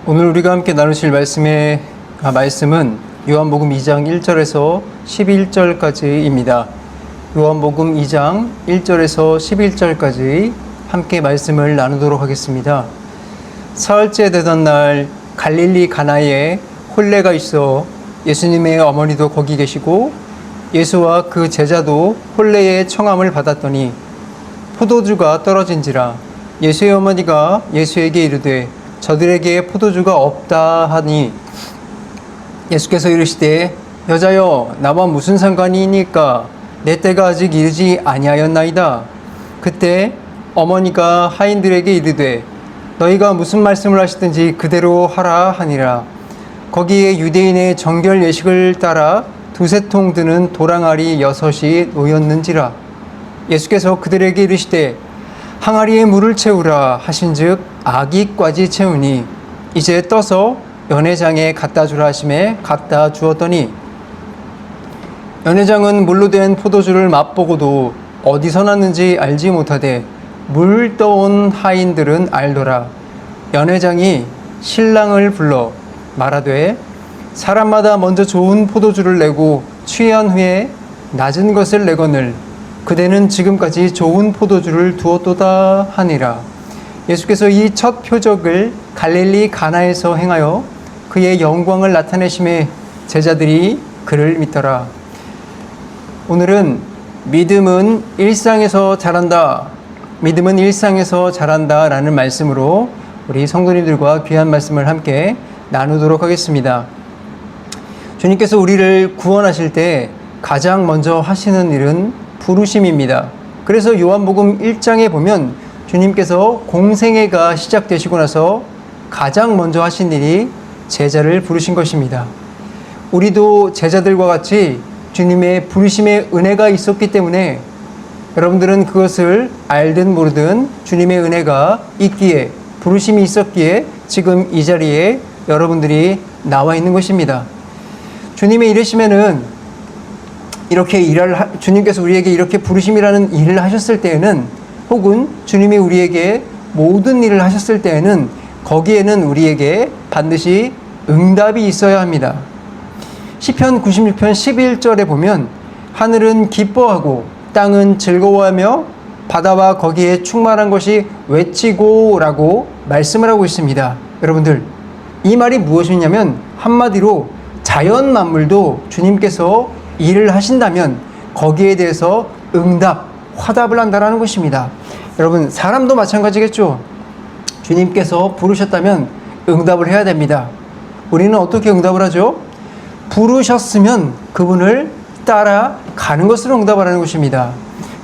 오늘 우리가 함께 나누실 말씀은 요한복음 2장 1절에서 11절까지입니다. 요한복음 2장 1절에서 11절까지 함께 말씀을 나누도록 하겠습니다. 사흘째 되던 날 갈릴리 가나에 혼례가 있어 예수님의 어머니도 거기 계시고 예수와 그 제자도 혼례의 청함을 받았더니 포도주가 떨어진지라 예수의 어머니가 예수에게 이르되 저들에게 포도주가 없다 하니 예수께서 이르시되 여자여 나와 무슨 상관이니까 내 때가 아직 이르지 아니하였나이다. 그때 어머니가 하인들에게 이르되 너희가 무슨 말씀을 하시든지 그대로 하라 하니라. 거기에 유대인의 정결 예식을 따라 두세 통 드는 도랑아리 6이 놓였는지라. 예수께서 그들에게 이르시되 항아리에 물을 채우라 하신즉 아기까지 채우니 이제 떠서 연회장에 갖다 주라 하심에 갖다 주었더니 연회장은 물로 된 포도주를 맛보고도 어디서 났는지 알지 못하되 물 떠온 하인들은 알더라. 연회장이 신랑을 불러 말하되 사람마다 먼저 좋은 포도주를 내고 취한 후에 낮은 것을 내거늘 그대는 지금까지 좋은 포도주를 두었도다 하니라. 예수께서 이 첫 표적을 갈릴리 가나에서 행하여 그의 영광을 나타내심에 제자들이 그를 믿더라. 오늘은 믿음은 일상에서 자란다. 믿음은 일상에서 자란다 라는 말씀으로 우리 성도님들과 귀한 말씀을 함께 나누도록 하겠습니다. 주님께서 우리를 구원하실 때 가장 먼저 하시는 일은 부르심입니다. 그래서 요한복음 1장에 보면 주님께서 공생애가 시작되시고 나서 가장 먼저 하신 일이 제자를 부르신 것입니다. 우리도 제자들과 같이 주님의 부르심의 은혜가 있었기 때문에 여러분들은 그것을 알든 모르든 주님의 은혜가 있기에 부르심이 있었기에 지금 이 자리에 여러분들이 나와 있는 것입니다. 주님의 이르심에는 주님께서 우리에게 이렇게 부르심이라는 일을 하셨을 때에는 혹은 주님이 우리에게 모든 일을 하셨을 때에는 거기에는 우리에게 반드시 응답이 있어야 합니다. 시편 96편 11절에 보면 하늘은 기뻐하고 땅은 즐거워하며 바다와 거기에 충만한 것이 외치고 라고 말씀을 하고 있습니다. 여러분들 이 말이 무엇이냐면 한마디로 자연 만물도 주님께서 일을 하신다면 거기에 대해서 화답을 한다라는 것입니다. 여러분 사람도 마찬가지겠죠. 주님께서 부르셨다면 응답을 해야 됩니다. 우리는 어떻게 응답을 하죠? 부르셨으면 그분을 따라가는 것으로 응답을 하는 것입니다.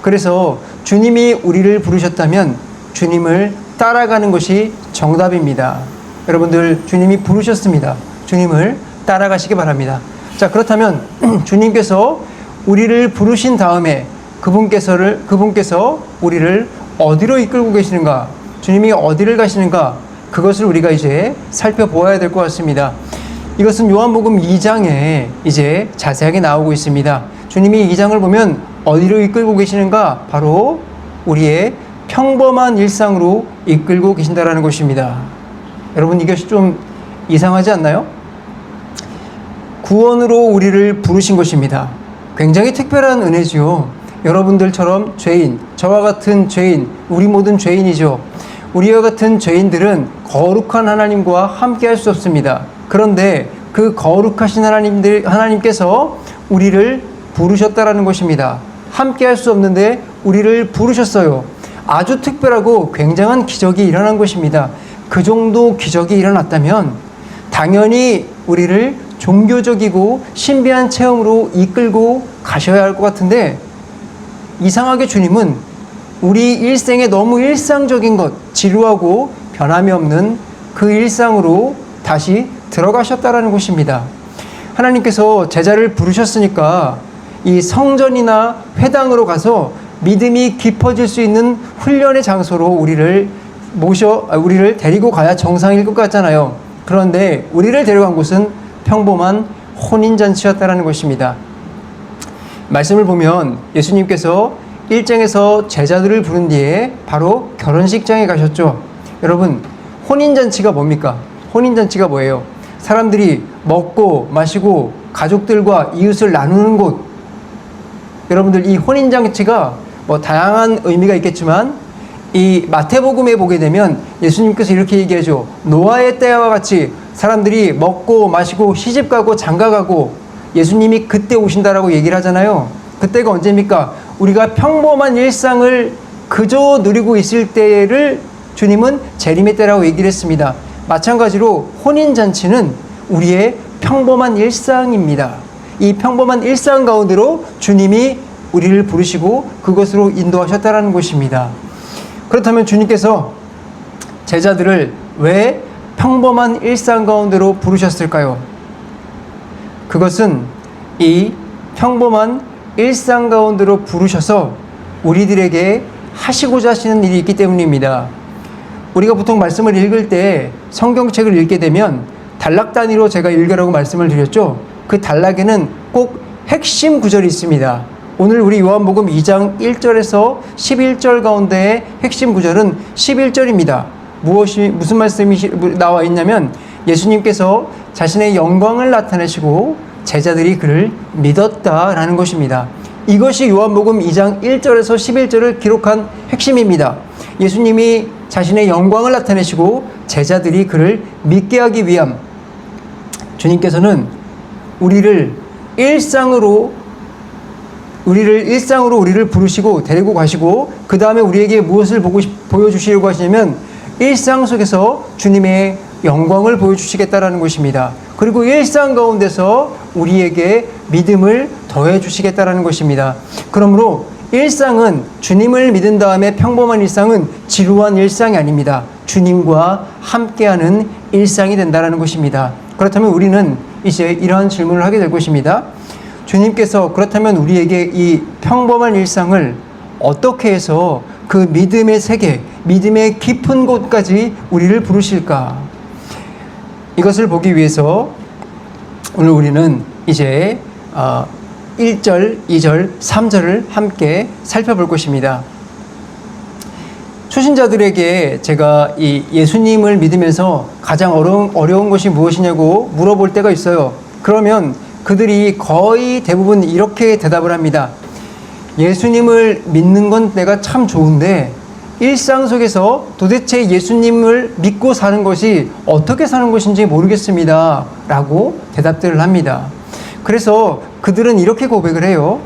그래서 주님이 우리를 부르셨다면 주님을 따라가는 것이 정답입니다. 여러분들 주님이 부르셨습니다. 주님을 따라가시기 바랍니다. 자, 그렇다면 주님께서 우리를 부르신 다음에 그분께서 우리를 어디로 이끌고 계시는가, 주님이 어디를 가시는가, 그것을 우리가 이제 살펴보아야 될 것 같습니다. 이것은 요한복음 2장에 이제 자세하게 나오고 있습니다. 주님이 2장을 보면 어디로 이끌고 계시는가, 바로 우리의 평범한 일상으로 이끌고 계신다라는 것입니다. 여러분 이것이 좀 이상하지 않나요? 구원으로 우리를 부르신 것입니다. 굉장히 특별한 은혜지요. 여러분들처럼 죄인, 저와 같은 죄인, 우리 모든 죄인이죠. 우리와 같은 죄인들은 거룩한 하나님과 함께 할 수 없습니다. 그런데 그 거룩하신 하나님께서 우리를 부르셨다라는 것입니다. 함께 할 수 없는데 우리를 부르셨어요. 아주 특별하고 굉장한 기적이 일어난 것입니다. 그 정도 기적이 일어났다면 당연히 우리를 종교적이고 신비한 체험으로 이끌고 가셔야 할 것 같은데 이상하게 주님은 우리 일생에 너무 일상적인 것, 지루하고 변함이 없는 그 일상으로 다시 들어가셨다라는 것입니다. 하나님께서 제자를 부르셨으니까 이 성전이나 회당으로 가서 믿음이 깊어질 수 있는 훈련의 장소로 우리를 데리고 가야 정상일 것 같잖아요. 그런데 우리를 데려간 곳은 평범한 혼인잔치였다라는 것입니다. 말씀을 보면 예수님께서 1장에서 제자들을 부른 뒤에 바로 결혼식장에 가셨죠. 여러분 혼인잔치가 뭡니까? 혼인잔치가 뭐예요? 사람들이 먹고 마시고 가족들과 이웃을 나누는 곳. 여러분들, 이 혼인잔치가 뭐 다양한 의미가 있겠지만 이 마태복음에 보게 되면 예수님께서 이렇게 얘기하죠. 노아의 때와 같이 사람들이 먹고 마시고 시집가고 장가가고 예수님이 그때 오신다라고 얘기를 하잖아요. 그때가 언제입니까? 우리가 평범한 일상을 그저 누리고 있을 때를 주님은 재림의 때라고 얘기를 했습니다. 마찬가지로 혼인잔치는 우리의 평범한 일상입니다. 이 평범한 일상 가운데로 주님이 우리를 부르시고 그것으로 인도하셨다라는 것입니다. 그렇다면 주님께서 제자들을 왜 평범한 일상 가운데로 부르셨을까요? 그것은 이 평범한 일상 가운데로 부르셔서 우리들에게 하시고자 하시는 일이 있기 때문입니다. 우리가 보통 말씀을 읽을 때 성경책을 읽게 되면 단락 단위로 제가 읽으라고 말씀을 드렸죠. 그 단락에는 꼭 핵심 구절이 있습니다. 오늘 우리 요한복음 2장 1절에서 11절 가운데의 핵심 구절은 11절입니다. 무슨 말씀이 나와 있냐면 예수님께서 자신의 영광을 나타내시고 제자들이 그를 믿었다라는 것입니다. 이것이 요한복음 2장 1절에서 11절을 기록한 핵심입니다. 예수님이 자신의 영광을 나타내시고 제자들이 그를 믿게 하기 위함, 주님께서는 우리를 일상으로 우리를 부르시고 데리고 가시고 그 다음에 우리에게 무엇을 보여주시려고 하시냐면 일상 속에서 주님의 영광을 보여주시겠다라는 것입니다. 그리고 일상 가운데서 우리에게 믿음을 더해 주시겠다라는 것입니다. 그러므로 일상은 주님을 믿은 다음에 평범한 일상은 지루한 일상이 아닙니다. 주님과 함께하는 일상이 된다라는 것입니다. 그렇다면 우리는 이제 이러한 질문을 하게 될 것입니다. 주님께서 그렇다면 우리에게 이 평범한 일상을 어떻게 해서 그 믿음의 세계, 믿음의 깊은 곳까지 우리를 부르실까? 이것을 보기 위해서 오늘 우리는 이제 1절, 2절, 3절을 함께 살펴볼 것입니다. 초신자들에게 제가 이 예수님을 믿으면서 가장 어려운 것이 무엇이냐고 물어볼 때가 있어요. 그러면 그들이 거의 대부분 이렇게 대답을 합니다. 예수님을 믿는 건 내가 참 좋은데 일상 속에서 도대체 예수님을 믿고 사는 것이 어떻게 사는 것인지 모르겠습니다. 라고 대답들을 합니다. 그래서 그들은 이렇게 고백을 해요.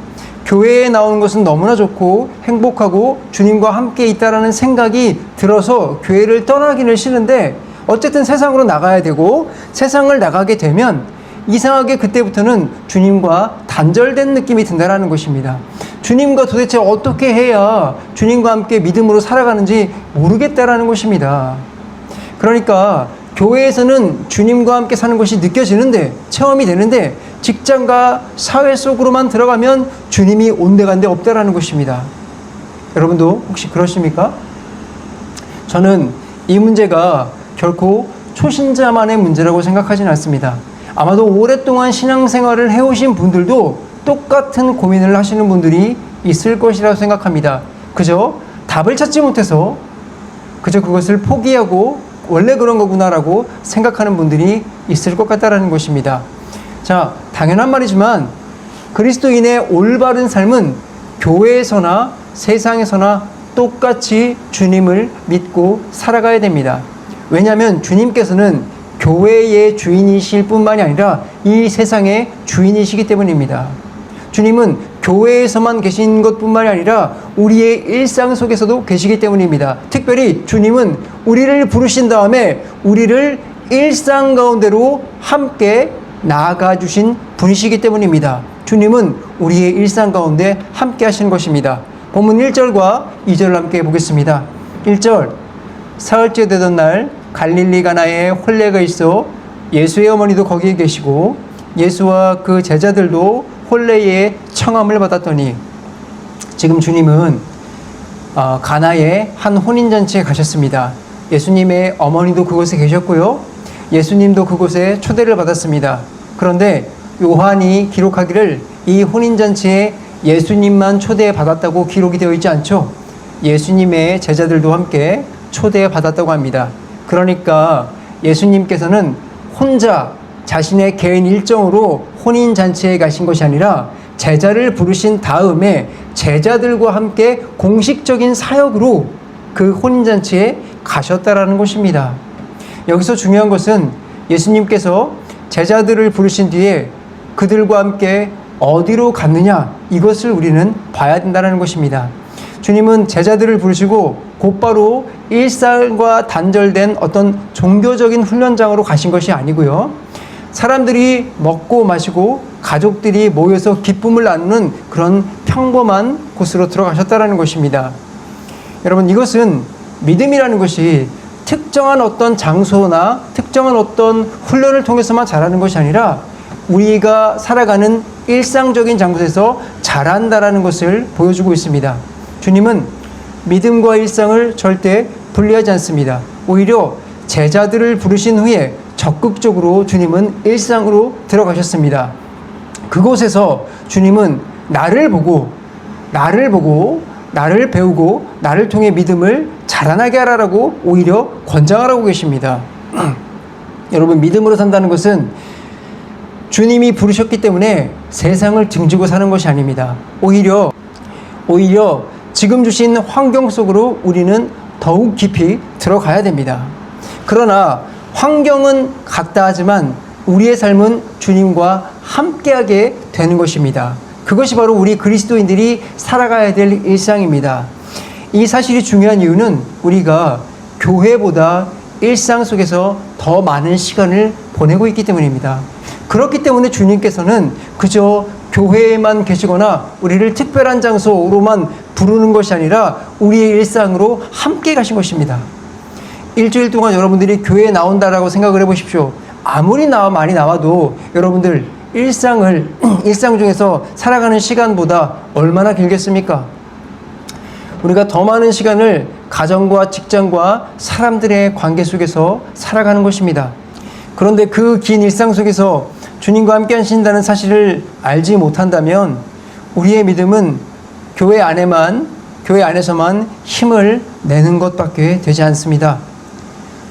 교회에 나오는 것은 너무나 좋고 행복하고 주님과 함께 있다라는 생각이 들어서 교회를 떠나기는 싫은데 어쨌든 세상으로 나가야 되고 세상을 나가게 되면 이상하게 그때부터는 주님과 단절된 느낌이 든다라는 것입니다. 주님과 도대체 어떻게 해야 주님과 함께 믿음으로 살아가는지 모르겠다라는 것입니다. 그러니까 교회에서는 주님과 함께 사는 것이 느껴지는데, 체험이 되는데 직장과 사회 속으로만 들어가면 주님이 온데간데 없다라는 것입니다. 여러분도 혹시 그러십니까? 저는 이 문제가 결코 초신자만의 문제라고 생각하지는 않습니다. 아마도 오랫동안 신앙생활을 해오신 분들도 똑같은 고민을 하시는 분들이 있을 것이라고 생각합니다. 그저 답을 찾지 못해서 그저 그것을 포기하고 원래 그런 거구나라고 생각하는 분들이 있을 것 같다라는 것입니다. 자, 당연한 말이지만 그리스도인의 올바른 삶은 교회에서나 세상에서나 똑같이 주님을 믿고 살아가야 됩니다. 왜냐하면 주님께서는 교회의 주인이실 뿐만이 아니라 이 세상의 주인이시기 때문입니다. 주님은 교회에서만 계신 것뿐만이 아니라 우리의 일상 속에서도 계시기 때문입니다. 특별히 주님은 우리를 부르신 다음에 우리를 일상 가운데로 함께 나아가 주신 분이시기 때문입니다. 주님은 우리의 일상 가운데 함께 하시는 것입니다. 본문 1절과 2절을 함께 보겠습니다. 1절, 사흘째 되던 날 갈릴리 가나에 혼례가 있어 예수의 어머니도 거기에 계시고 예수와 그 제자들도 혼례의 청함을 받았더니, 지금 주님은 가나의 한 혼인잔치에 가셨습니다. 예수님의 어머니도 그곳에 계셨고요. 예수님도 그곳에 초대를 받았습니다. 그런데 요한이 기록하기를 이 혼인잔치에 예수님만 초대받았다고 기록이 되어 있지 않죠. 예수님의 제자들도 함께 초대받았다고 합니다. 그러니까 예수님께서는 혼자 자신의 개인 일정으로 혼인잔치에 가신 것이 아니라 제자를 부르신 다음에 제자들과 함께 공식적인 사역으로 그 혼인잔치에 가셨다라는 것입니다. 여기서 중요한 것은 예수님께서 제자들을 부르신 뒤에 그들과 함께 어디로 갔느냐, 이것을 우리는 봐야 된다는 것입니다. 주님은 제자들을 부르시고 곧바로 일상과 단절된 어떤 종교적인 훈련장으로 가신 것이 아니고요. 사람들이 먹고 마시고 가족들이 모여서 기쁨을 나누는 그런 평범한 곳으로 들어가셨다는 것입니다. 여러분, 이것은 믿음이라는 것이 특정한 어떤 장소나 특정한 어떤 훈련을 통해서만 자라는 것이 아니라 우리가 살아가는 일상적인 장소에서 자란다라는 것을 보여주고 있습니다. 주님은 믿음과 일상을 절대 분리하지 않습니다. 오히려 제자들을 부르신 후에 적극적으로 주님은 일상으로 들어가셨습니다. 그곳에서 주님은 나를 보고 나를 배우고 나를 통해 믿음을 자라나게 하라고 오히려 권장하라고 계십니다. 여러분, 믿음으로 산다는 것은 주님이 부르셨기 때문에 세상을 등지고 사는 것이 아닙니다. 오히려 지금 주신 환경 속으로 우리는 더욱 깊이 들어가야 됩니다. 그러나 환경은 같다 하지만 우리의 삶은 주님과 함께하게 되는 것입니다. 그것이 바로 우리 그리스도인들이 살아가야 될 일상입니다. 이 사실이 중요한 이유는 우리가 교회보다 일상 속에서 더 많은 시간을 보내고 있기 때문입니다. 그렇기 때문에 주님께서는 그저 교회에만 계시거나 우리를 특별한 장소로만 부르는 것이 아니라 우리의 일상으로 함께 가신 것입니다. 일주일 동안 여러분들이 교회에 나온다라고 생각을 해보십시오. 아무리 많이 나와도 여러분들 일상 중에서 살아가는 시간보다 얼마나 길겠습니까? 우리가 더 많은 시간을 가정과 직장과 사람들의 관계 속에서 살아가는 것입니다. 그런데 그 긴 일상 속에서 주님과 함께 하신다는 사실을 알지 못한다면 우리의 믿음은 교회 안에서만 힘을 내는 것밖에 되지 않습니다.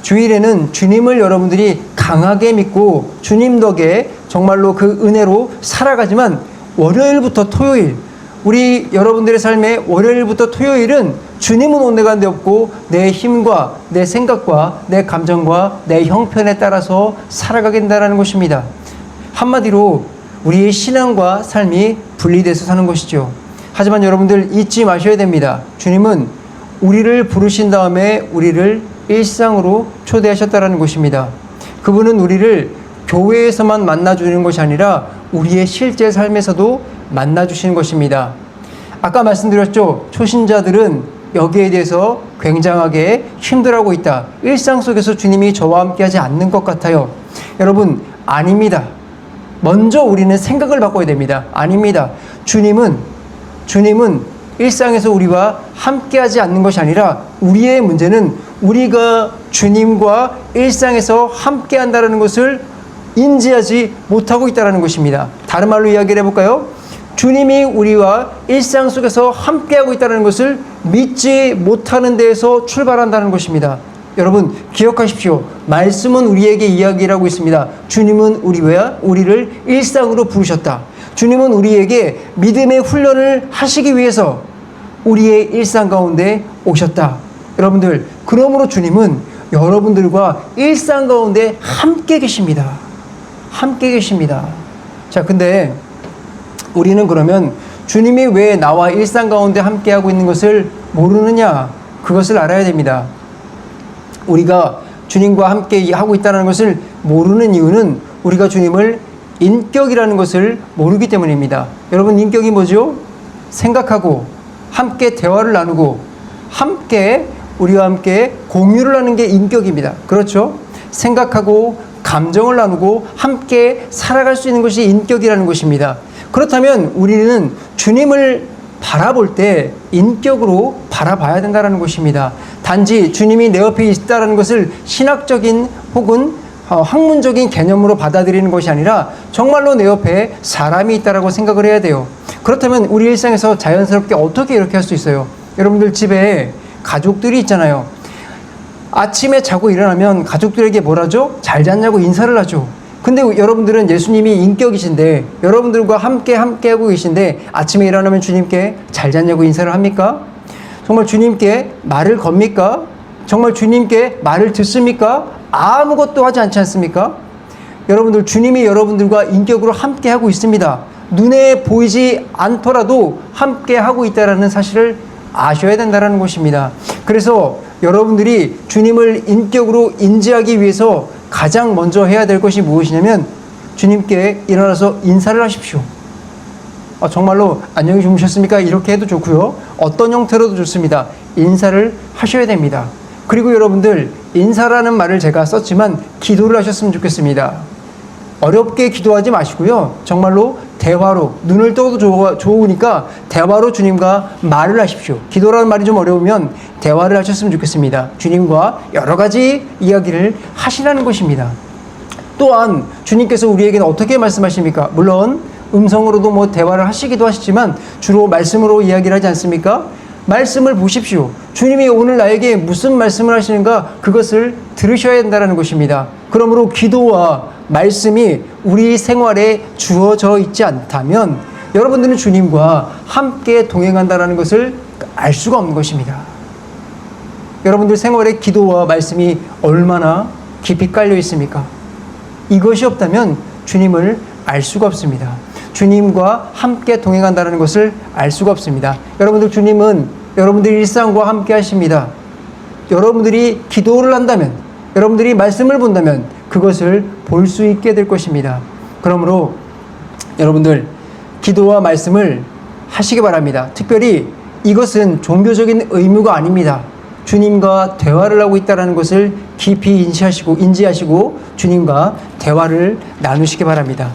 주일에는 주님을 여러분들이 강하게 믿고 주님 덕에 정말로 그 은혜로 살아가지만 월요일부터 토요일, 우리 여러분들의 삶의 월요일부터 토요일은 주님은 온데간데 없고 내 힘과 내 생각과 내 감정과 내 형편에 따라서 살아가게 된다는 것입니다. 한마디로 우리의 신앙과 삶이 분리돼서 사는 것이죠. 하지만 여러분들 잊지 마셔야 됩니다. 주님은 우리를 부르신 다음에 우리를 일상으로 초대하셨다는 것입니다. 그분은 우리를 교회에서만 만나주는 것이 아니라 우리의 실제 삶에서도 만나주시는 것입니다. 아까 말씀드렸죠. 초신자들은 여기에 대해서 굉장하게 힘들어하고 있다. 일상 속에서 주님이 저와 함께 하지 않는 것 같아요. 여러분, 아닙니다. 먼저 우리는 생각을 바꿔야 됩니다. 아닙니다. 주님은 일상에서 우리와 함께 하지 않는 것이 아니라 우리의 문제는 우리가 주님과 일상에서 함께 한다는 것을 인지하지 못하고 있다는 것입니다. 다른 말로 이야기를 해볼까요? 주님이 우리와 일상 속에서 함께하고 있다는 것을 믿지 못하는 데에서 출발한다는 것입니다. 여러분, 기억하십시오. 말씀은 우리에게 이야기를 하고 있습니다. 주님은 우리를 일상으로 부르셨다. 주님은 우리에게 믿음의 훈련을 하시기 위해서 우리의 일상 가운데 오셨다. 여러분들, 그러므로 주님은 여러분들과 일상 가운데 함께 계십니다. 함께 계십니다. 자, 근데 우리는 그러면 주님이 왜 나와 일상 가운데 함께하고 있는 것을 모르느냐? 그것을 알아야 됩니다. 우리가 주님과 함께 하고 있다는 것을 모르는 이유는 우리가 주님을 인격이라는 것을 모르기 때문입니다. 여러분, 인격이 뭐죠? 생각하고 함께 대화를 나누고 우리와 함께 공유를 하는 게 인격입니다. 그렇죠? 생각하고 감정을 나누고 함께 살아갈 수 있는 것이 인격이라는 것입니다. 그렇다면 우리는 주님을 바라볼 때 인격으로 바라봐야 된다는 것입니다. 단지 주님이 내 옆에 있다는 것을 신학적인 혹은 학문적인 개념으로 받아들이는 것이 아니라 정말로 내 옆에 사람이 있다라고 생각을 해야 돼요. 그렇다면 우리 일상에서 자연스럽게 어떻게 이렇게 할 수 있어요? 여러분들 집에 가족들이 있잖아요. 아침에 자고 일어나면 가족들에게 뭘 하죠? 잘 잤냐고 인사를 하죠. 근데 여러분들은 예수님이 인격이신데, 여러분들과 함께하고 계신데, 아침에 일어나면 주님께 잘 잤냐고 인사를 합니까? 정말 주님께 말을 겁니까? 정말 주님께 말을 듣습니까? 아무것도 하지 않지 않습니까? 여러분들, 주님이 여러분들과 인격으로 함께하고 있습니다. 눈에 보이지 않더라도 함께하고 있다는 사실을 아셔야 된다는 것입니다. 그래서 여러분들이 주님을 인격으로 인지하기 위해서 가장 먼저 해야 될 것이 무엇이냐면 주님께 일어나서 인사를 하십시오. 정말로 안녕히 주무셨습니까? 이렇게 해도 좋고요. 어떤 형태로도 좋습니다. 인사를 하셔야 됩니다. 그리고 여러분들, 인사라는 말을 제가 썼지만 기도를 하셨으면 좋겠습니다. 어렵게 기도하지 마시고요. 정말로 대화로, 눈을 떠도 좋으니까 대화로 주님과 말을 하십시오. 기도라는 말이 좀 어려우면 대화를 하셨으면 좋겠습니다. 주님과 여러 가지 이야기를 하시라는 것입니다. 또한 주님께서 우리에게는 어떻게 말씀하십니까? 물론 음성으로도 대화를 하시기도 하시지만 주로 말씀으로 이야기를 하지 않습니까? 말씀을 보십시오. 주님이 오늘 나에게 무슨 말씀을 하시는가, 그것을 들으셔야 된다는 것입니다. 그러므로 기도와 말씀이 우리 생활에 주어져 있지 않다면 여러분들은 주님과 함께 동행한다는 것을 알 수가 없는 것입니다. 여러분들 생활에 기도와 말씀이 얼마나 깊이 깔려 있습니까? 이것이 없다면 주님을 알 수가 없습니다. 주님과 함께 동행한다는 것을 알 수가 없습니다. 여러분들, 주님은 여러분들 일상과 함께 하십니다. 여러분들이 기도를 한다면, 여러분들이 말씀을 본다면 그것을 볼 수 있게 될 것입니다. 그러므로 여러분들, 기도와 말씀을 하시기 바랍니다. 특별히 이것은 종교적인 의무가 아닙니다. 주님과 대화를 하고 있다는 것을 깊이 인지하시고 주님과 대화를 나누시기 바랍니다.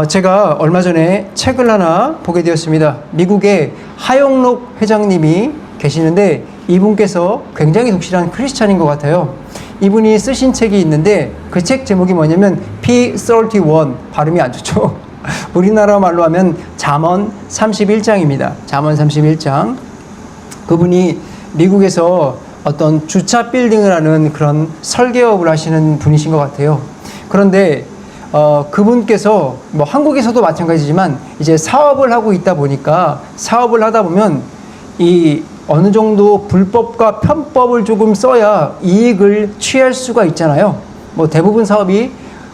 제가 얼마 전에 책을 하나 보게 되었습니다. 미국의 하영록 회장님이 계시는데 이분께서 굉장히 독실한 크리스찬인 것 같아요. 이분이 쓰신 책이 있는데 그 책 제목이 뭐냐면 P31, 발음이 안 좋죠. 우리나라 말로 하면 잠언 31장입니다. 잠언 31장. 그분이 미국에서 어떤 주차 빌딩을 하는 그런 설계업을 하시는 분이신 것 같아요. 그런데 그분께서 한국에서도 마찬가지지만 이제 사업을 하고 있다 보니까, 사업을 하다 보면 이 어느 정도 불법과 편법을 조금 써야 이익을 취할 수가 있잖아요. 대부분 사업이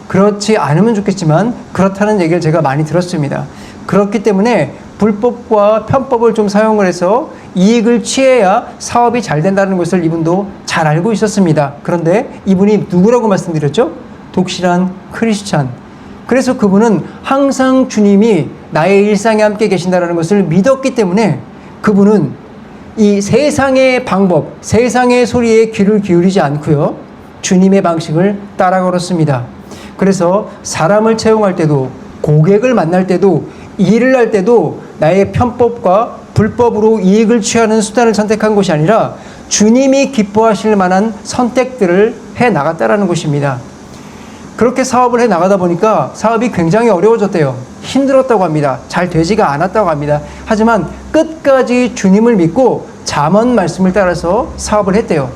그렇지 않으면 좋겠지만 그렇다는 얘기를 제가 많이 들었습니다. 그렇기 때문에 불법과 편법을 좀 사용을 해서 이익을 취해야 사업이 잘 된다는 것을 이분도 잘 알고 있었습니다. 그런데 이분이 누구라고 말씀드렸죠? 독실한 크리스찬. 그래서 그분은 항상 주님이 나의 일상에 함께 계신다는 것을 믿었기 때문에 그분은 이 세상의 방법, 세상의 소리에 귀를 기울이지 않고요, 주님의 방식을 따라 걸었습니다. 그래서 사람을 채용할 때도, 고객을 만날 때도, 일을 할 때도 나의 편법과 불법으로 이익을 취하는 수단을 선택한 것이 아니라 주님이 기뻐하실 만한 선택들을 해 나갔다라는 것입니다. 그렇게 사업을 해 나가다 보니까 사업이 굉장히 어려워졌대요. 힘들었다고 합니다. 잘 되지가 않았다고 합니다. 하지만 끝까지 주님을 믿고 잠언 말씀을 따라서 사업을 했대요.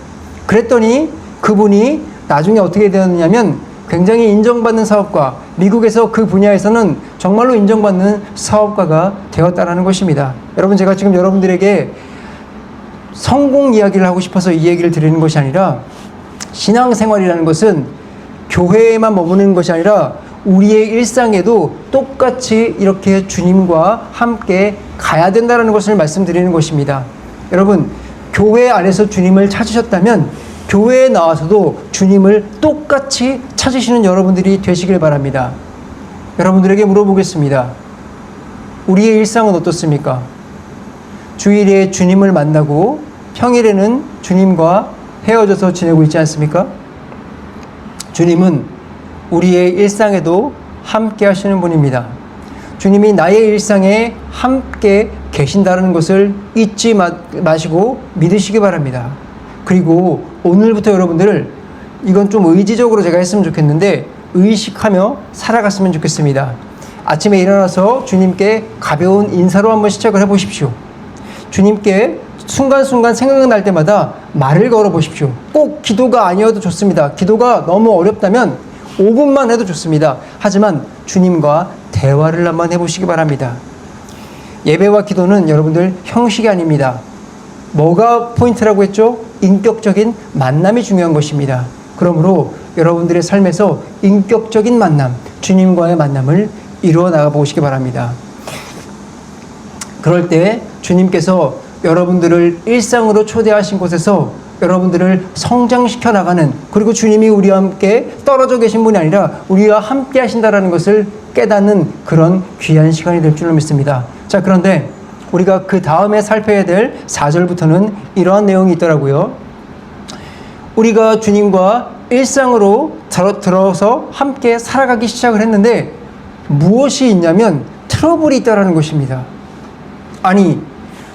그랬더니 그분이 나중에 어떻게 되었느냐면 굉장히 인정받는 사업가, 미국에서 그 분야에서는 정말로 인정받는 사업가가 되었다는 것입니다. 여러분, 제가 지금 여러분들에게 성공 이야기를 하고 싶어서 이 얘기를 드리는 것이 아니라, 신앙생활이라는 것은 교회에만 머무는 것이 아니라 우리의 일상에도 똑같이 이렇게 주님과 함께 가야 된다는 것을 말씀드리는 것입니다. 여러분, 교회 안에서 주님을 찾으셨다면 교회에 나와서도 주님을 똑같이 찾으시는 여러분들이 되시길 바랍니다. 여러분들에게 물어보겠습니다. 우리의 일상은 어떻습니까? 주일에 주님을 만나고 평일에는 주님과 헤어져서 지내고 있지 않습니까? 주님은 우리의 일상에도 함께 하시는 분입니다. 주님이 나의 일상에 함께 계신다는 것을 잊지 마시고 믿으시기 바랍니다. 그리고 오늘부터 여러분들, 이건 좀 의지적으로 제가 했으면 좋겠는데 의식하며 살아갔으면 좋겠습니다. 아침에 일어나서 주님께 가벼운 인사로 한번 시작을 해보십시오. 주님께 순간순간 생각날 때마다 말을 걸어 보십시오. 꼭 기도가 아니어도 좋습니다. 기도가 너무 어렵다면 5분만 해도 좋습니다. 하지만 주님과 대화를 한번 해보시기 바랍니다. 예배와 기도는 여러분들 형식이 아닙니다. 뭐가 포인트라고 했죠? 인격적인 만남이 중요한 것입니다. 그러므로 여러분들의 삶에서 인격적인 만남, 주님과의 만남을 이루어 나가 보시기 바랍니다. 그럴 때 주님께서 여러분들을 일상으로 초대하신 곳에서 여러분들을 성장시켜 나가는, 그리고 주님이 우리와 함께 떨어져 계신 분이 아니라 우리와 함께 하신다라는 것을 깨닫는 그런 귀한 시간이 될 줄로 믿습니다. 자, 그런데 우리가 그 다음에 살펴야 될 4절부터는 이러한 내용이 있더라고요. 우리가 주님과 일상으로 들어서 함께 살아가기 시작을 했는데 무엇이 있냐면 트러블이 있다는 것입니다. 아니,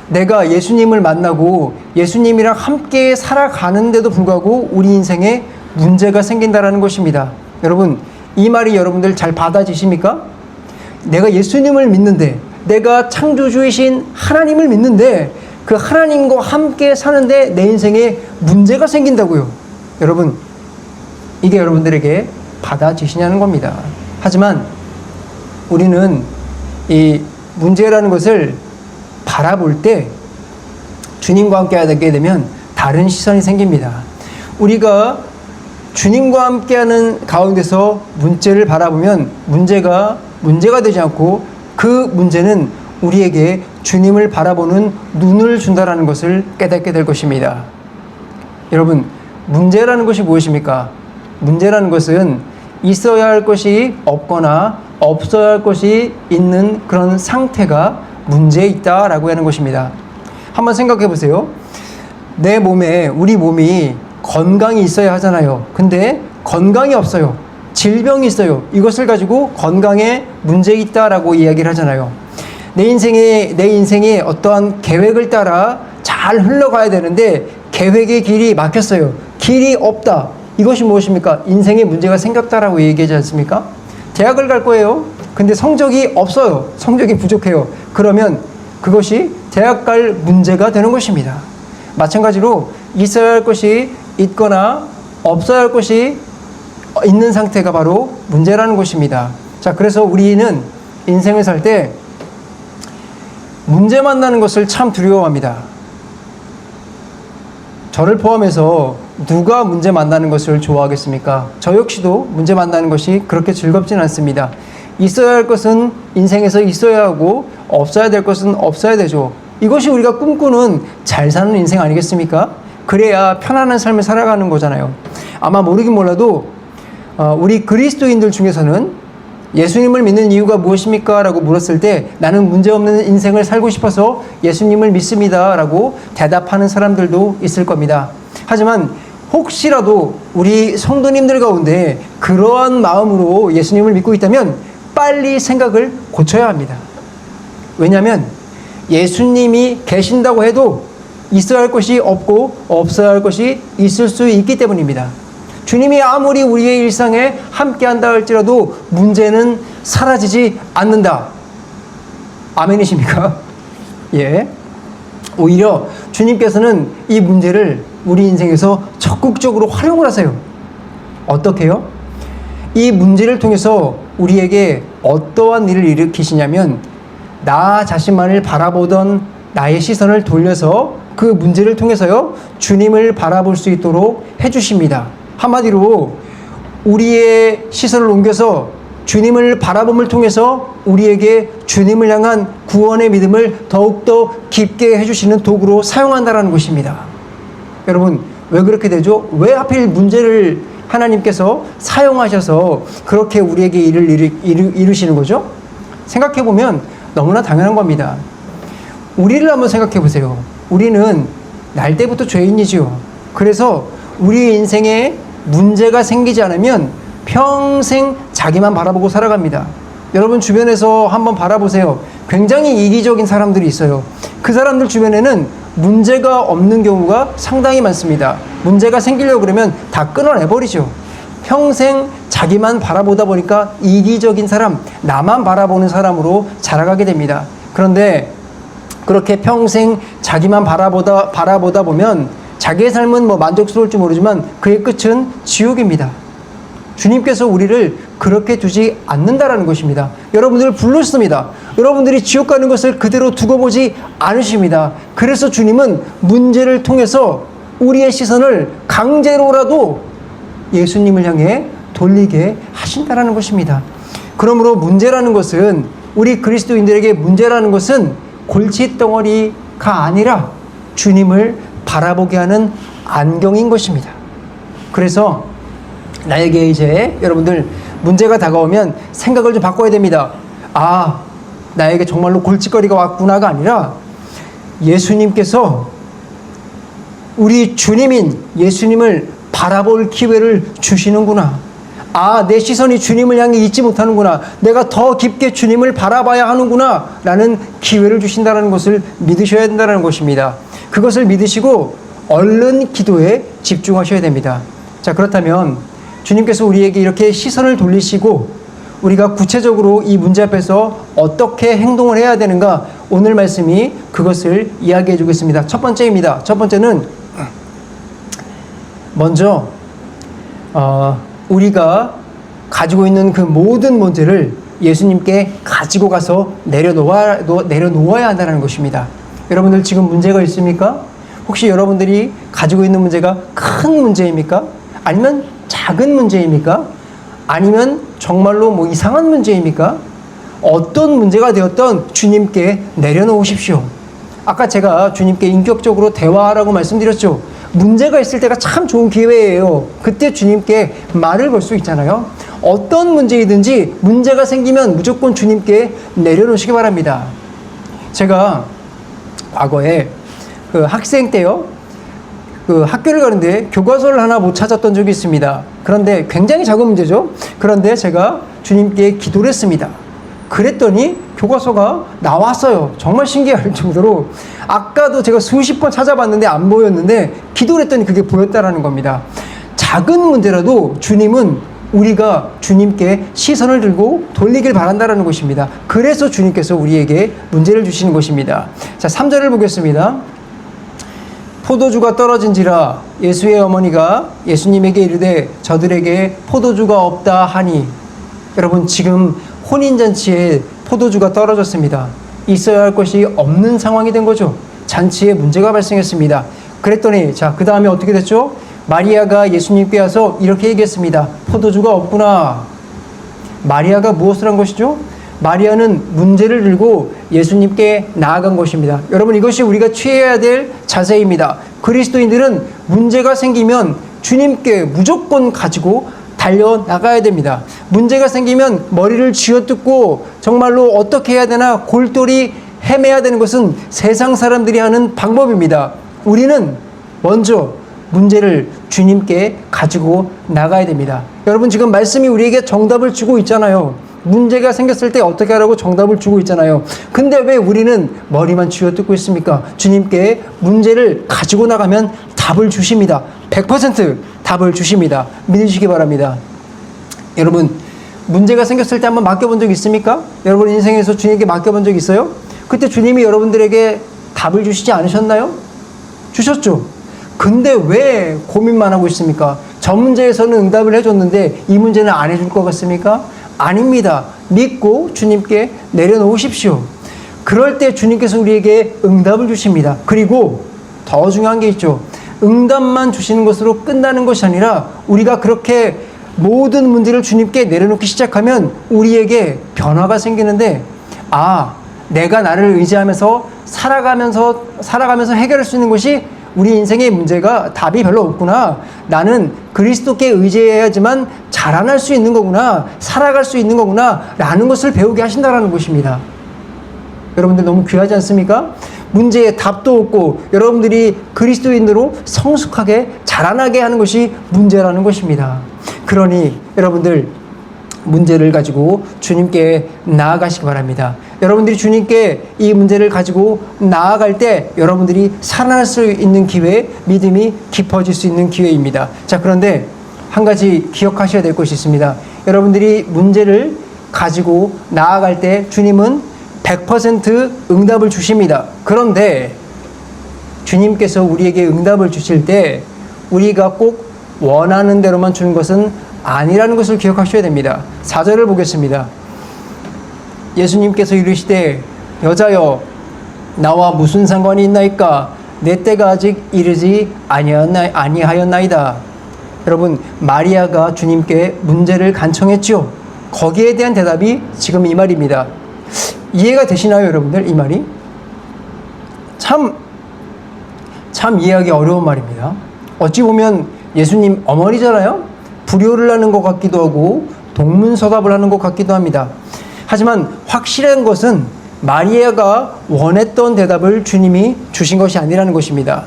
내가 예수님을 만나고 예수님이랑 함께 살아가는데도 불구하고 우리 인생에 문제가 생긴다는 것입니다. 여러분, 이 말이 여러분들 잘 받아지십니까? 내가 예수님을 믿는데, 내가 창조주이신 하나님을 믿는데 그 하나님과 함께 사는데 내 인생에 문제가 생긴다고요. 여러분, 이게 여러분들에게 받아지시냐는 겁니다. 하지만 우리는 이 문제라는 것을 바라볼 때 주님과 함께 하게 되면 다른 시선이 생깁니다. 우리가 주님과 함께하는 가운데서 문제를 바라보면 문제가 되지 않고 그 문제는 우리에게 주님을 바라보는 눈을 준다는 것을 깨닫게 될 것입니다. 여러분, 문제라는 것이 무엇입니까? 문제라는 것은 있어야 할 것이 없거나 없어야 할 것이 있는 그런 상태가 문제에 있다라고 하는 것입니다. 한번 생각해 보세요. 내 몸에, 우리 몸이 건강이 있어야 하잖아요. 근데 건강이 없어요. 질병이 있어요. 이것을 가지고 건강에 문제 있다라고 이야기를 하잖아요. 내 인생에 어떠한 계획을 따라 잘 흘러가야 되는데 계획의 길이 막혔어요. 길이 없다. 이것이 무엇입니까? 인생에 문제가 생겼다라고 얘기하지 않습니까? 대학을 갈 거예요. 근데 성적이 없어요. 성적이 부족해요. 그러면 그것이 대학 갈 문제가 되는 것입니다. 마찬가지로 있어야 할 것이 있거나 없어야 할 것이 있는 상태가 바로 문제라는 것입니다. 자, 그래서 우리는 인생을 살 때 문제 만나는 것을 참 두려워합니다. 저를 포함해서 누가 문제 만나는 것을 좋아하겠습니까? 저 역시도 문제 만나는 것이 그렇게 즐겁진 않습니다. 있어야 할 것은 인생에서 있어야 하고 없어야 될 것은 없어야 되죠. 이것이 우리가 꿈꾸는 잘 사는 인생 아니겠습니까? 그래야 편안한 삶을 살아가는 거잖아요. 아마 모르긴 몰라도 우리 그리스도인들 중에서는 예수님을 믿는 이유가 무엇입니까? 라고 물었을 때 나는 문제없는 인생을 살고 싶어서 예수님을 믿습니다 라고 대답하는 사람들도 있을 겁니다. 하지만 혹시라도 우리 성도님들 가운데 그러한 마음으로 예수님을 믿고 있다면 빨리 생각을 고쳐야 합니다. 왜냐하면 예수님이 계신다고 해도 있어야 할 것이 없고 없어야 할 것이 있을 수 있기 때문입니다. 주님이 아무리 우리의 일상에 함께한다 할지라도 문제는 사라지지 않는다. 아멘이십니까? 예. 오히려 주님께서는 이 문제를 우리 인생에서 적극적으로 활용을 하세요. 어떻게요? 이 문제를 통해서 우리에게 어떠한 일을 일으키시냐면 나 자신만을 바라보던 나의 시선을 돌려서 그 문제를 통해서요 주님을 바라볼 수 있도록 해주십니다. 한마디로 우리의 시선을 옮겨서 주님을 바라봄을 통해서 우리에게 주님을 향한 구원의 믿음을 더욱더 깊게 해주시는 도구로 사용한다는 것입니다. 여러분, 왜 그렇게 되죠? 왜 하필 문제를 하나님께서 사용하셔서 그렇게 우리에게 일을 이루시는 거죠? 생각해보면 너무나 당연한 겁니다. 우리를 한번 생각해 보세요. 우리는 날 때부터 죄인이죠. 그래서 우리 인생에 문제가 생기지 않으면 평생 자기만 바라보고 살아갑니다. 여러분 주변에서 한번 바라보세요. 굉장히 이기적인 사람들이 있어요. 그 사람들 주변에는 문제가 없는 경우가 상당히 많습니다. 문제가 생기려고 그러면 다 끊어내버리죠. 평생 자기만 바라보다 보니까 이기적인 사람, 나만 바라보는 사람으로 자라가게 됩니다. 그런데 그렇게 평생 자기만 바라보다 보면 자기의 삶은 뭐 만족스러울지 모르지만 그의 끝은 지옥입니다. 주님께서 우리를 그렇게 두지 않는다라는 것입니다. 여러분들을 불렀습니다. 여러분들이 지옥 가는 것을 그대로 두고 보지 않으십니다. 그래서 주님은 문제를 통해서 우리의 시선을 강제로라도 예수님을 향해 돌리게 하신다라는 것입니다. 그러므로 문제라는 것은, 우리 그리스도인들에게 문제라는 것은 골칫덩어리가 아니라 주님을 바라보게 하는 안경인 것입니다. 그래서 나에게 이제 여러분들 문제가 다가오면 생각을 좀 바꿔야 됩니다. 아, 나에게 정말로 골칫거리가 왔구나가 아니라 예수님께서, 우리 주님인 예수님을 바라볼 기회를 주시는구나. 아, 내 시선이 주님을 향해 있지 못하는구나. 내가 더 깊게 주님을 바라봐야 하는구나 라는 기회를 주신다는 것을 믿으셔야 된다는 것입니다. 그것을 믿으시고 얼른 기도에 집중하셔야 됩니다. 자, 그렇다면 주님께서 우리에게 이렇게 시선을 돌리시고 우리가 구체적으로 이 문제 앞에서 어떻게 행동을 해야 되는가, 오늘 말씀이 그것을 이야기해 주겠습니다. 첫 번째입니다. 첫 번째는 먼저 우리가 가지고 있는 그 모든 문제를 예수님께 가지고 가서 내려놓아야 한다는 것입니다. 여러분들 지금 문제가 있습니까? 혹시 여러분들이 가지고 있는 문제가 큰 문제입니까? 아니면 작은 문제입니까? 아니면 정말로 뭐 이상한 문제입니까? 어떤 문제가 되었던 주님께 내려놓으십시오. 아까 제가 주님께 인격적으로 대화하라고 말씀드렸죠. 문제가 있을 때가 참 좋은 기회예요. 그때 주님께 말을 걸 수 있잖아요. 어떤 문제이든지 문제가 생기면 무조건 주님께 내려놓으시기 바랍니다. 제가 과거에 그 학생 때요, 그 학교를 가는데 교과서를 하나 못 찾았던 적이 있습니다. 그런데 굉장히 작은 문제죠. 그런데 제가 주님께 기도를 했습니다. 그랬더니 교과서가 나왔어요. 정말 신기할 정도로. 아까도 제가 수십 번 찾아봤는데 안 보였는데 기도를 했더니 그게 보였다라는 겁니다. 작은 문제라도 주님은 우리가 주님께 시선을 들고 돌리길 바란다라는 것입니다. 그래서 주님께서 우리에게 문제를 주시는 것입니다. 자, 3절을 보겠습니다. 포도주가 떨어진지라 예수의 어머니가 예수님에게 이르되 저들에게 포도주가 없다 하니. 여러분, 지금 혼인잔치에 포도주가 떨어졌습니다. 있어야 할 것이 없는 상황이 된 거죠. 잔치에 문제가 발생했습니다. 그랬더니 자, 그 다음에 어떻게 됐죠? 마리아가 예수님께 와서 이렇게 얘기했습니다. 포도주가 없구나. 마리아가 무엇을 한 것이죠? 마리아는 문제를 들고 예수님께 나아간 것입니다. 여러분, 이것이 우리가 취해야 될 자세입니다. 그리스도인들은 문제가 생기면 주님께 무조건 가지고 달려나가야 됩니다. 문제가 생기면 머리를 쥐어뜯고 정말로 어떻게 해야 되나 골똘히 헤매야 되는 것은 세상 사람들이 하는 방법입니다. 우리는 먼저 문제를 주님께 가지고 나가야 됩니다. 여러분, 지금 말씀이 우리에게 정답을 주고 있잖아요. 문제가 생겼을 때 어떻게 하라고 정답을 주고 있잖아요. 근데 왜 우리는 머리만 쥐어뜯고 있습니까? 주님께 문제를 가지고 나가면 답을 주십니다. 100% 답을 주십니다. 믿으시기 바랍니다. 여러분, 문제가 생겼을 때 한번 맡겨본 적 있습니까? 여러분 인생에서 주님께 맡겨본 적 있어요? 그때 주님이 여러분들에게 답을 주시지 않으셨나요? 주셨죠. 근데 왜 고민만 하고 있습니까? 저 문제에서는 응답을 해줬는데 이 문제는 안 해줄 것 같습니까? 아닙니다. 믿고 주님께 내려놓으십시오. 그럴 때 주님께서 우리에게 응답을 주십니다. 그리고 더 중요한 게 있죠. 응답만 주시는 것으로 끝나는 것이 아니라 우리가 그렇게 모든 문제를 주님께 내려놓기 시작하면 우리에게 변화가 생기는데, 아, 내가 나를 의지하면서 살아가면서 해결할 수 있는 것이 우리 인생의 문제가 답이 별로 없구나. 나는 그리스도께 의지해야지만 자라날 수 있는 거구나. 살아갈 수 있는 거구나. 라는 것을 배우게 하신다라는 것입니다. 여러분들 너무 귀하지 않습니까? 문제에 답도 없고 여러분들이 그리스도인으로 성숙하게 자라나게 하는 것이 문제라는 것입니다. 그러니 여러분들 문제를 가지고 주님께 나아가시기 바랍니다. 여러분들이 주님께 이 문제를 가지고 나아갈 때 여러분들이 살아날 수 있는 기회, 믿음이 깊어질 수 있는 기회입니다. 자, 그런데 한 가지 기억하셔야 될 것이 있습니다. 여러분들이 문제를 가지고 나아갈 때 주님은 100% 응답을 주십니다. 그런데 주님께서 우리에게 응답을 주실 때 우리가 꼭 원하는 대로만 주는 것은 아니라는 것을 기억하셔야 됩니다. 4절을 보겠습니다. 예수님께서 이르시되 여자여 나와 무슨 상관이 있나이까 내 때가 아직 이르지 아니하였나이다. 여러분, 마리아가 주님께 문제를 간청했죠. 거기에 대한 대답이 지금 이 말입니다. 이해가 되시나요, 여러분들? 이 말이 참 이해하기 어려운 말입니다. 어찌 보면 예수님 어머니잖아요. 불효를 하는 것 같기도 하고 동문서답을 하는 것 같기도 합니다. 하지만 확실한 것은 마리아가 원했던 대답을 주님이 주신 것이 아니라는 것입니다.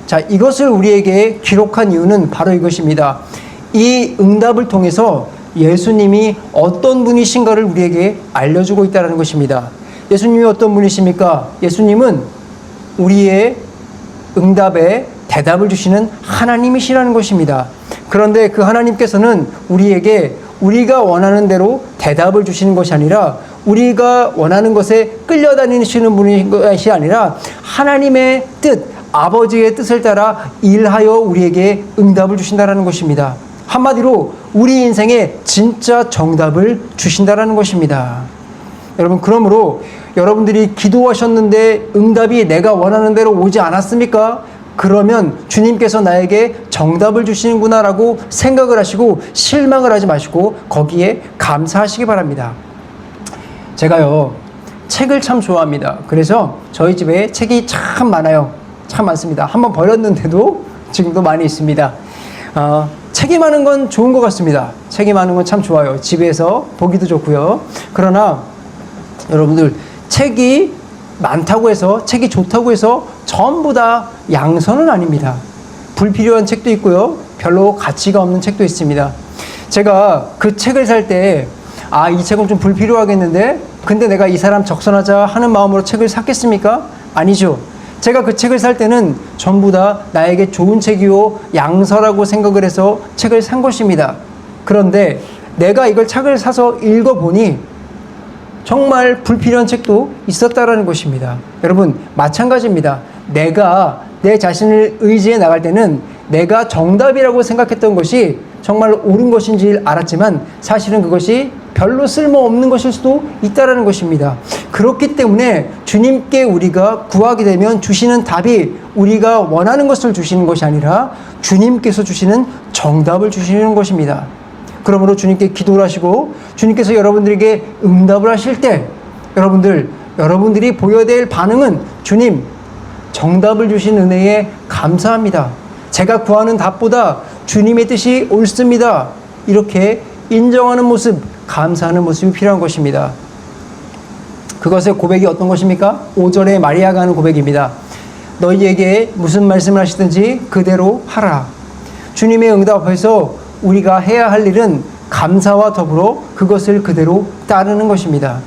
자, 이것을 우리에게 기록한 이유는 바로 이것입니다. 이 응답을 통해서 예수님이 어떤 분이신가를 우리에게 알려주고 있다는 것입니다. 예수님이 어떤 분이십니까? 예수님은 우리의 응답에 대답을 주시는 하나님이시라는 것입니다. 그런데 그 하나님께서는 우리에게 우리가 원하는 대로 대답을 주시는 것이 아니라 우리가 원하는 것에 끌려다니시는 분인 것이 아니라 하나님의 뜻, 아버지의 뜻을 따라 일하여 우리에게 응답을 주신다는 것입니다. 한마디로 우리 인생에 진짜 정답을 주신다는 것입니다. 여러분, 그러므로 여러분들이 기도하셨는데 응답이 내가 원하는 대로 오지 않았습니까? 그러면 주님께서 나에게 정답을 주시는구나라고 생각을 하시고 실망을 하지 마시고 거기에 감사하시기 바랍니다. 제가요, 책을 참 좋아합니다. 그래서 저희 집에 책이 참 많아요. 참 많습니다. 한번 버렸는데도 지금도 많이 있습니다. 책이 많은 건 좋은 것 같습니다. 책이 많은 건 참 좋아요. 집에서 보기도 좋고요. 그러나 여러분들, 책이 많다고 해서, 책이 좋다고 해서 전부 다 양서는 아닙니다. 불필요한 책도 있고요. 별로 가치가 없는 책도 있습니다. 제가 그 책을 살 때 이 책은 좀 불필요하겠는데 근데 내가 이 사람 적선하자 하는 마음으로 책을 샀겠습니까? 아니죠. 제가 그 책을 살 때는 전부 다 나에게 좋은 책이요 양서라고 생각을 해서 책을 산 것입니다. 그런데 내가 이걸 책을 사서 읽어보니 정말 불필요한 책도 있었다라는 것입니다. 여러분, 마찬가지입니다. 내가 내 자신을 의지해 나갈 때는 내가 정답이라고 생각했던 것이 정말 옳은 것인지 알았지만 사실은 그것이 별로 쓸모없는 것일 수도 있다는 것입니다. 그렇기 때문에 주님께 우리가 구하게 되면 주시는 답이 우리가 원하는 것을 주시는 것이 아니라 주님께서 주시는 정답을 주시는 것입니다. 그러므로 주님께 기도를 하시고 주님께서 여러분들에게 응답을 하실 때 여러분들이 보여야 될 반응은 주님, 정답을 주신 은혜에 감사합니다. 제가 구하는 답보다 주님의 뜻이 옳습니다. 이렇게 인정하는 모습, 감사하는 모습이 필요한 것입니다. 그것의 고백이 어떤 것입니까? 5절에 마리아가 하는 고백입니다. 너희에게 무슨 말씀을 하시든지 그대로 하라. 주님의 응답 앞에서 우리가 해야 할 일은 감사와 더불어 그것을 그대로 따르는 것입니다.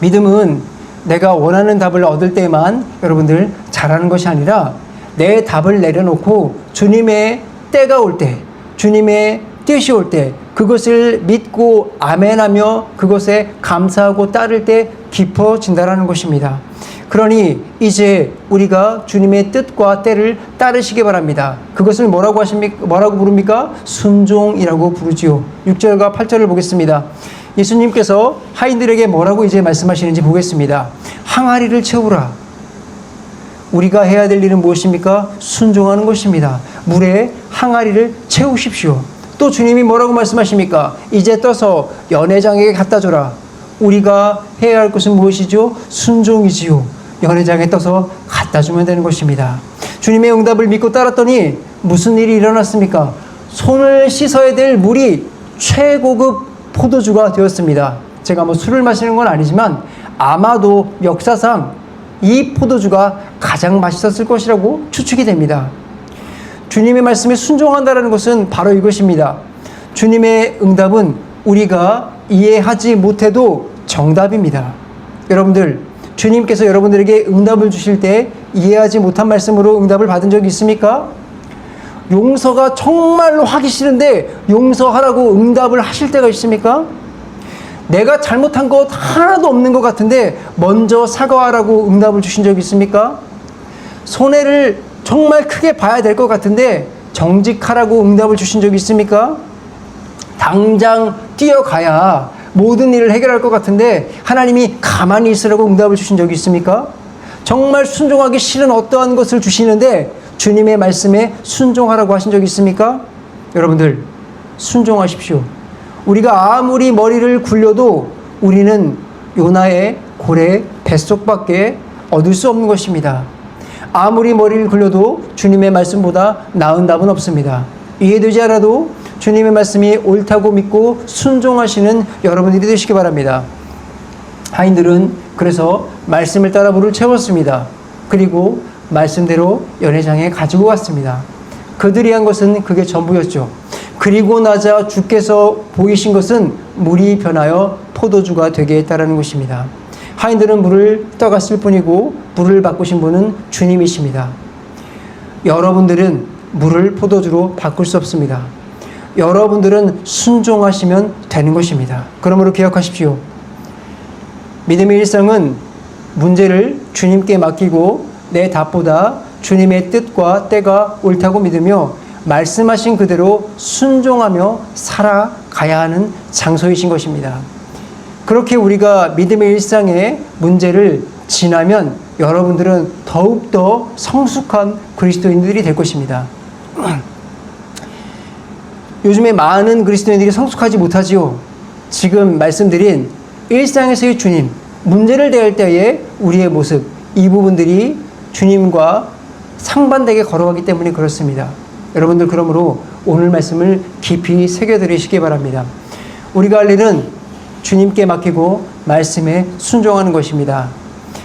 믿음은 내가 원하는 답을 얻을 때만 여러분들 잘하는 것이 아니라 내 답을 내려놓고 주님의 때가 올 때, 주님의 뜻이 올 때 그것을 믿고 아멘하며 그것에 감사하고 따를 때 깊어진다라는 것입니다. 그러니 이제 우리가 주님의 뜻과 때를 따르시기 바랍니다. 그것을 뭐라고 부릅니까? 순종이라고 부르지요. 6절과 8절을 보겠습니다. 예수님께서 하인들에게 뭐라고 이제 말씀하시는지 보겠습니다. 항아리를 채우라. 우리가 해야 될 일은 무엇입니까? 순종하는 것입니다. 물에 항아리를 채우십시오. 또 주님이 뭐라고 말씀하십니까? 이제 떠서 연회장에게 갖다 줘라. 우리가 해야 할 것은 무엇이죠? 순종이지요. 연회장에 떠서 갖다 주면 되는 것입니다. 주님의 응답을 믿고 따랐더니 무슨 일이 일어났습니까? 손을 씻어야 될 물이 최고급 포도주가 되었습니다. 제가 술을 마시는 건 아니지만 아마도 역사상 이 포도주가 가장 맛있었을 것이라고 추측이 됩니다. 주님의 말씀에 순종한다는 것은 바로 이것입니다. 주님의 응답은 우리가 이해하지 못해도 정답입니다. 여러분들, 주님께서 여러분들에게 응답을 주실 때 이해하지 못한 말씀으로 응답을 받은 적이 있습니까? 용서가 정말로 하기 싫은데 용서하라고 응답을 하실 때가 있습니까? 내가 잘못한 것 하나도 없는 것 같은데 먼저 사과하라고 응답을 주신 적이 있습니까? 손해를 정말 크게 봐야 될 것 같은데 정직하라고 응답을 주신 적이 있습니까? 당장 뛰어가야 모든 일을 해결할 것 같은데 하나님이 가만히 있으라고 응답을 주신 적이 있습니까? 정말 순종하기 싫은 어떠한 것을 주시는데 주님의 말씀에 순종하라고 하신 적이 있습니까? 여러분들 순종하십시오. 우리가 아무리 머리를 굴려도 우리는 요나의 고래 뱃속밖에 얻을 수 없는 것입니다. 아무리 머리를 굴려도 주님의 말씀보다 나은 답은 없습니다. 이해되지 않아도 주님의 말씀이 옳다고 믿고 순종하시는 여러분들이 되시기 바랍니다. 하인들은 그래서 말씀을 따라 물을 채웠습니다. 그리고 말씀대로 연회장에 가지고 왔습니다. 그들이 한 것은 그게 전부였죠. 그리고 나자 주께서 보이신 것은 물이 변하여 포도주가 되게 했다라는 것입니다. 하인들은 물을 떠갔을 뿐이고 물을 바꾸신 분은 주님이십니다. 여러분들은 물을 포도주로 바꿀 수 없습니다. 여러분들은 순종하시면 되는 것입니다. 그러므로 기억하십시오. 믿음의 일상은 문제를 주님께 맡기고 내 답보다 주님의 뜻과 때가 옳다고 믿으며 말씀하신 그대로 순종하며 살아가야 하는 장소이신 것입니다. 그렇게 우리가 믿음의 일상의 문제를 지나면 여러분들은 더욱더 성숙한 그리스도인들이 될 것입니다. 요즘에 많은 그리스도인들이 성숙하지 못하지요. 지금 말씀드린 일상에서의 주님, 문제를 대할 때의 우리의 모습, 이 부분들이 주님과 상반되게 걸어가기 때문에 그렇습니다. 여러분들 그러므로 오늘 말씀을 깊이 새겨드리시기 바랍니다. 우리가 할 일은 주님께 맡기고 말씀에 순종하는 것입니다.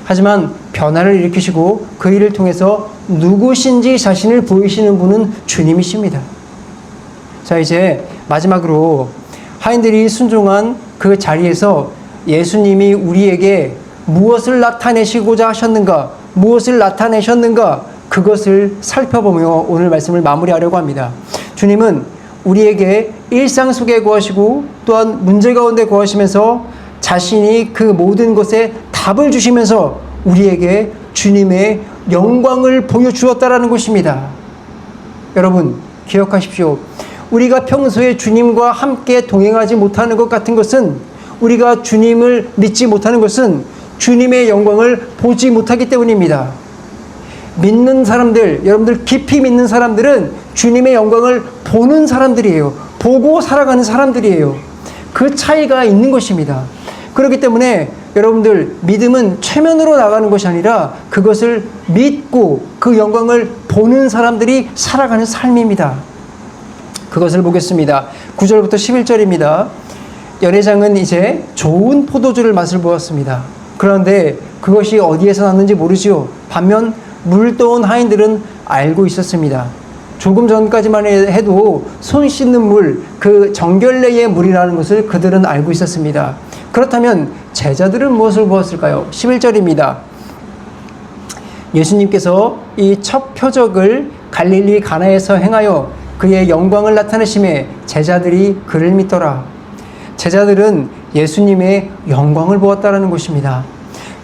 하지만 변화를 일으키시고 그 일을 통해서 누구신지 자신을 보이시는 분은 주님이십니다. 자, 이제 마지막으로 하인들이 순종한 그 자리에서 예수님이 우리에게 무엇을 나타내시고자 하셨는가, 무엇을 나타내셨는가, 그것을 살펴보며 오늘 말씀을 마무리하려고 합니다. 주님은 우리에게 일상 속에 거하시고 또한 문제 가운데 거하시면서 자신이 그 모든 것에 답을 주시면서 우리에게 주님의 영광을 보여주었다라는 것입니다. 여러분 기억하십시오. 우리가 평소에 주님과 함께 동행하지 못하는 것 같은 것은, 우리가 주님을 믿지 못하는 것은 주님의 영광을 보지 못하기 때문입니다. 믿는 사람들, 여러분들 깊이 믿는 사람들은 주님의 영광을 보는 사람들이에요. 보고 살아가는 사람들이에요. 그 차이가 있는 것입니다. 그렇기 때문에 여러분들 믿음은 최면으로 나가는 것이 아니라 그것을 믿고 그 영광을 보는 사람들이 살아가는 삶입니다. 그것을 보겠습니다. 9절부터 11절입니다. 연회장은 이제 좋은 포도주를 맛을 보았습니다. 그런데 그것이 어디에서 났는지 모르지요. 반면 물 떠온 하인들은 알고 있었습니다. 조금 전까지만 해도 손 씻는 물, 그 정결례의 물이라는 것을 그들은 알고 있었습니다. 그렇다면 제자들은 무엇을 보았을까요? 11절입니다. 예수님께서 이 첫 표적을 갈릴리 가나에서 행하여 그의 영광을 나타내심에 제자들이 그를 믿더라. 제자들은 예수님의 영광을 보았다라는 것입니다.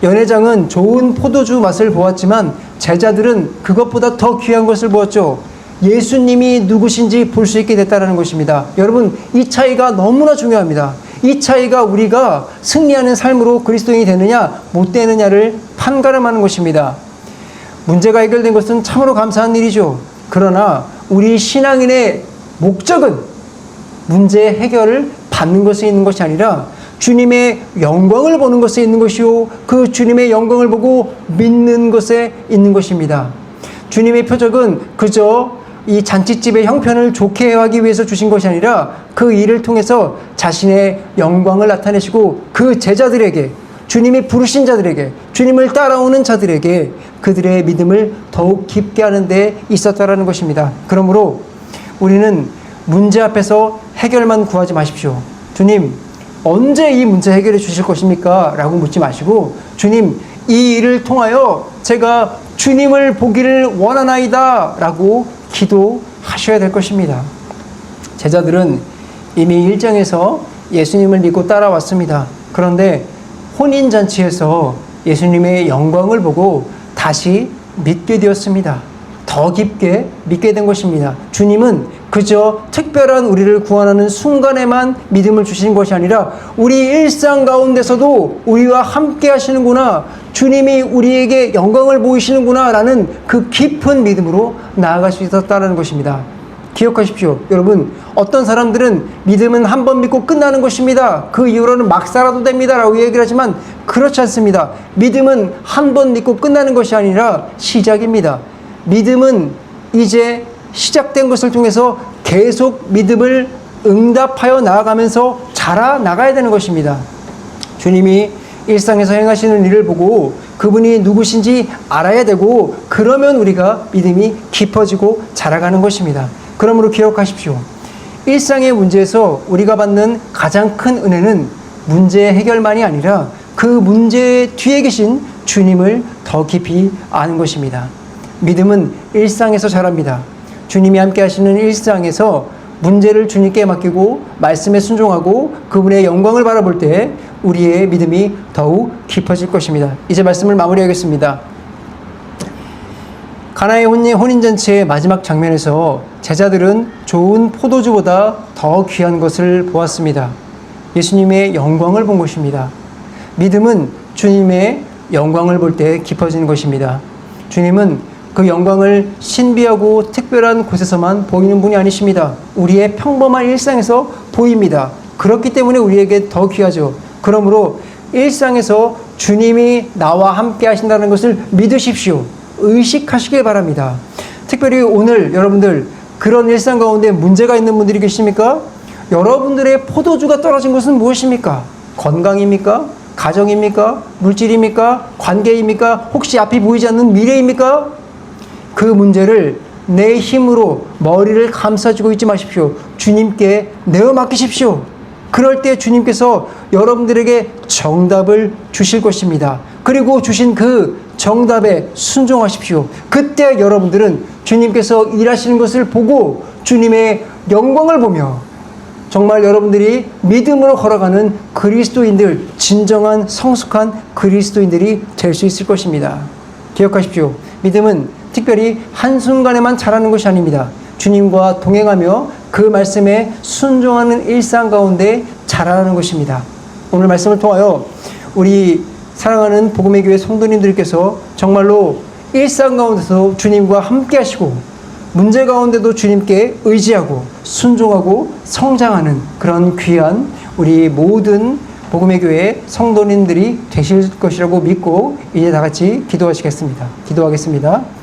연회장은 좋은 포도주 맛을 보았지만 제자들은 그것보다 더 귀한 것을 보았죠. 예수님이 누구신지 볼 수 있게 됐다는 것입니다. 여러분, 이 차이가 너무나 중요합니다. 이 차이가 우리가 승리하는 삶으로 그리스도인이 되느냐 못 되느냐를 판가름하는 것입니다. 문제가 해결된 것은 참으로 감사한 일이죠. 그러나 우리 신앙인의 목적은 문제 해결을 받는 것에 있는 것이 아니라 주님의 영광을 보는 것에 있는 것이요, 그 주님의 영광을 보고 믿는 것에 있는 것입니다. 주님의 표적은 그저 이 잔치집의 형편을 좋게 하기 위해서 주신 것이 아니라 그 일을 통해서 자신의 영광을 나타내시고 그 제자들에게, 주님이 부르신 자들에게, 주님을 따라오는 자들에게 그들의 믿음을 더욱 깊게 하는 데 있었다라는 것입니다. 그러므로 우리는 문제 앞에서 해결만 구하지 마십시오. 주님, 언제 이 문제 해결해 주실 것입니까? 라고 묻지 마시고, 주님, 이 일을 통하여 제가 주님을 보기를 원하나이다 라고 기도하셔야 될 것입니다. 제자들은 이미 1장에서 예수님을 믿고 따라왔습니다. 그런데 혼인잔치에서 예수님의 영광을 보고 다시 믿게 되었습니다. 더 깊게 믿게 된 것입니다. 주님은 그저 특별한 우리를 구원하는 순간에만 믿음을 주신 것이 아니라 우리 일상 가운데서도 우리와 함께 하시는구나, 주님이 우리에게 영광을 보이시는구나 라는 그 깊은 믿음으로 나아갈 수 있었다는 것입니다. 기억하십시오. 여러분, 어떤 사람들은 믿음은 한 번 믿고 끝나는 것입니다, 그 이후로는 막 살아도 됩니다 라고 얘기를 하지만 그렇지 않습니다. 믿음은 한 번 믿고 끝나는 것이 아니라 시작입니다. 믿음은 이제 시작된 것을 통해서 계속 믿음을 응답하여 나아가면서 자라나가야 되는 것입니다. 주님이 일상에서 행하시는 일을 보고 그분이 누구신지 알아야 되고, 그러면 우리가 믿음이 깊어지고 자라가는 것입니다. 그러므로 기억하십시오. 일상의 문제에서 우리가 받는 가장 큰 은혜는 문제 해결만이 아니라 그 문제 뒤에 계신 주님을 더 깊이 아는 것입니다. 믿음은 일상에서 자랍니다. 주님이 함께 하시는 일상에서 문제를 주님께 맡기고 말씀에 순종하고 그분의 영광을 바라볼 때 우리의 믿음이 더욱 깊어질 것입니다. 이제 말씀을 마무리하겠습니다. 가나의 혼인잔치의 마지막 장면에서 제자들은 좋은 포도주보다 더 귀한 것을 보았습니다. 예수님의 영광을 본 것입니다. 믿음은 주님의 영광을 볼 때 깊어지는 것입니다. 주님은 그 영광을 신비하고 특별한 곳에서만 보이는 분이 아니십니다. 우리의 평범한 일상에서 보입니다. 그렇기 때문에 우리에게 더 귀하죠. 그러므로 일상에서 주님이 나와 함께 하신다는 것을 믿으십시오. 의식하시길 바랍니다. 특별히 오늘 여러분들 그런 일상 가운데 문제가 있는 분들이 계십니까? 여러분들의 포도주가 떨어진 것은 무엇입니까? 건강입니까? 가정입니까? 물질입니까? 관계입니까? 혹시 앞이 보이지 않는 미래입니까? 그 문제를 내 힘으로 머리를 감싸주고 있지 마십시오. 주님께 내어 맡기십시오. 그럴 때 주님께서 여러분들에게 정답을 주실 것입니다. 그리고 주신 그 정답에 순종하십시오. 그때 여러분들은 주님께서 일하시는 것을 보고 주님의 영광을 보며 정말 여러분들이 믿음으로 걸어가는 그리스도인들, 진정한 성숙한 그리스도인들이 될 수 있을 것입니다. 기억하십시오. 믿음은 특별히 한순간에만 자라는 것이 아닙니다. 주님과 동행하며 그 말씀에 순종하는 일상 가운데 자라는 것입니다. 오늘 말씀을 통하여 우리 사랑하는 복음의 교회 성도님들께서 정말로 일상 가운데서 주님과 함께 하시고 문제 가운데도 주님께 의지하고 순종하고 성장하는 그런 귀한 우리 모든 복음의 교회 성도님들이 되실 것이라고 믿고 이제 다 같이 기도하시겠습니다. 기도하겠습니다.